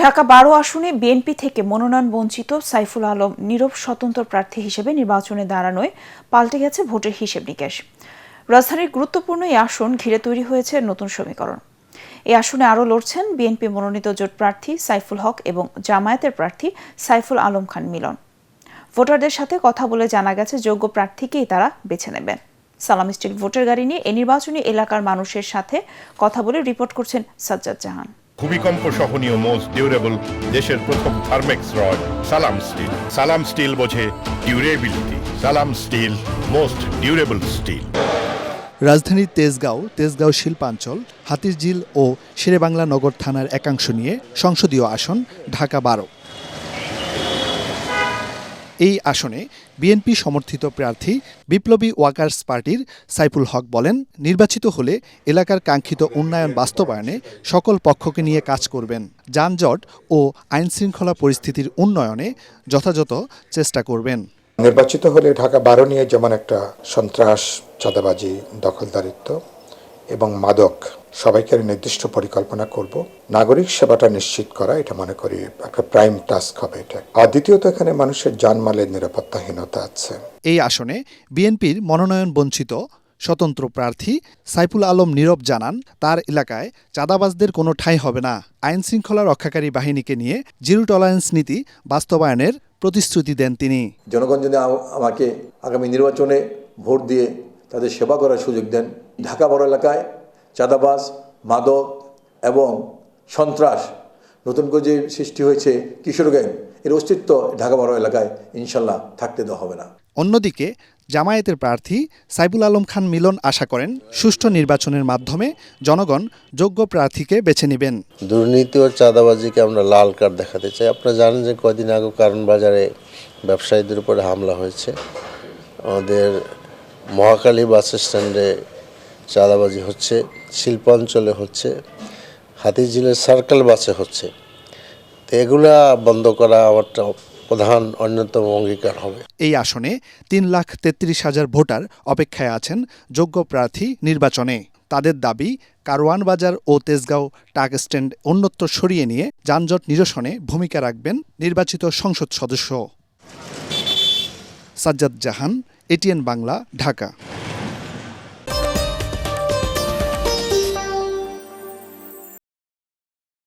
ঢাকা ১২ আসনে বিএনপি থেকে মনোনয়ন বঞ্চিত সাইফুল আলম নীরব স্বতন্ত্র প্রার্থী হিসেবে নির্বাচনে দাঁড়ানোয় পাল্টে গেছে ভোটের হিসেব নিকেশ। রাজধানীর গুরুত্বপূর্ণ এই আসন ঘিরে তৈরি হয়েছে নতুন সমীকরণ। এই আসনে আরও লড়ছেন বিএনপি মনোনীত জোট প্রার্থী সাইফুল হক এবং জামায়াতের প্রার্থী সাইফুল আলম খান মিলন। ভোটারদের সাথে কথা বলে জানা গেছে যোগ্য প্রার্থীকেই তারা বেছে নেবেন। সালাম স্টিল ভোটার গাড়ি নিয়ে এই নির্বাচনী এলাকার মানুষের সাথে কথা বলে রিপোর্ট করছেন সাজ্জাদ জাহান। ভূমিকম্প সহনীয় মোস্ট ডিউরেবল দেশের প্রথম থার্মেক্স রড সালাম স্টিল। সালাম স্টিল বোঝে ডিউরেবিলিটি। সালাম স্টিল মোস্ট ডিউরেবল স্টিল। রাজধানীর তেজগাঁও শিল্পাঞ্চল, হাতিরঝিল ও শেরেবাংলা নগর থানার একাংশ নিয়ে সংসদীয় আসন ঢাকা ১২। এই আসনে বিএনপি সমর্থিত প্রার্থী বিপ্লবী ওয়ার্কার্স পার্টির সাইফুল হক বলেন, নির্বাচিত হলে এলাকার কাঙ্ক্ষিত উন্নয়ন বাস্তবায়নে সকল পক্ষকে নিয়ে কাজ করবেন। যানজট ও আইনশৃঙ্খলা পরিস্থিতির উন্নয়নে যথাযথ চেষ্টা করবেন। নির্বাচিত হলে ঢাকা ১২ নিয়ে যেমন একটা সন্ত্রাস, চাঁদাবাজি, দখলদারিত্ব এবং মাদক সবাইকে নির্দিষ্ট পরিকল্পনা করব। নাগরিক সেবাটা নিশ্চিত করা, এটা মনে করি একটা প্রাইম টাস্ক হবে এটা। আর দ্বিতীয়ত এখানে মানুষের জানমালের নিরাপত্তাহীনতা আছে। এই আসনে বিএনপির মনোনয়ন বঞ্চিত স্বতন্ত্র প্রার্থী সাইফুল আলম নীরব জানান, তার এলাকায় চাঁদাবাজদের কোনো ঠাঁই হবে না। আইন শৃঙ্খলা রক্ষাকারী বাহিনীকে নিয়ে জিরো টলারেন্স নীতি বাস্তবায়নের প্রতিশ্রুতি দেন তিনি। জনগণ যদি আমাকে আগামী নির্বাচনে ভোট দিয়ে তাদের সেবা করার সুযোগ দেন, ঢাকা ১২ এলাকায় চাঁদাবাজ, মাদক এবং সন্ত্রাস, নতুন করে যে সৃষ্টি হয়েছে কিশোর গ্যাং, এর অস্তিত্ব ঢাকা ১২ এলাকায় ইনশাল্লাহ থাকতে দেওয়া হবে না। অন্যদিকে জামায়াতের প্রার্থী সাইফুল আলম খান মিলন আশা করেন, সুষ্ঠু নির্বাচনের মাধ্যমে জনগণ যোগ্য প্রার্থীকে বেছে নেবেন। দুর্নীতি ও চাঁদাবাজিকে আমরা লাল কার্ড দেখাতে চাই। আপনারা জানেন যে কয়দিন আগে কারণ বাজারে ব্যবসায়ীদের উপরে হামলা হয়েছে। আমাদের মহাখালী বাস স্ট্যান্ডে চাঁদাবাজি হচ্ছে, শিল্পাঞ্চলে হচ্ছে, হাতিঝিলের সার্কেল বাসে হচ্ছে। তো এগুলা বন্ধ করা আমার প্রধান অন্যতম অঙ্গীকার হবে। এই আসনে ৩,৩৩,০০০ ভোটার অপেক্ষায় আছেন যোগ্য প্রার্থী নির্বাচনে। তাদের দাবি, কারওয়ান বাজার ও তেজগাঁও ট্রাক স্ট্যান্ড অন্যত্র সরিয়ে নিয়ে যানজট নিরসনে ভূমিকা রাখবেন নির্বাচিত সংসদ সদস্য। সাজ্জাদ জাহান, এটিএন বাংলা, ঢাকা।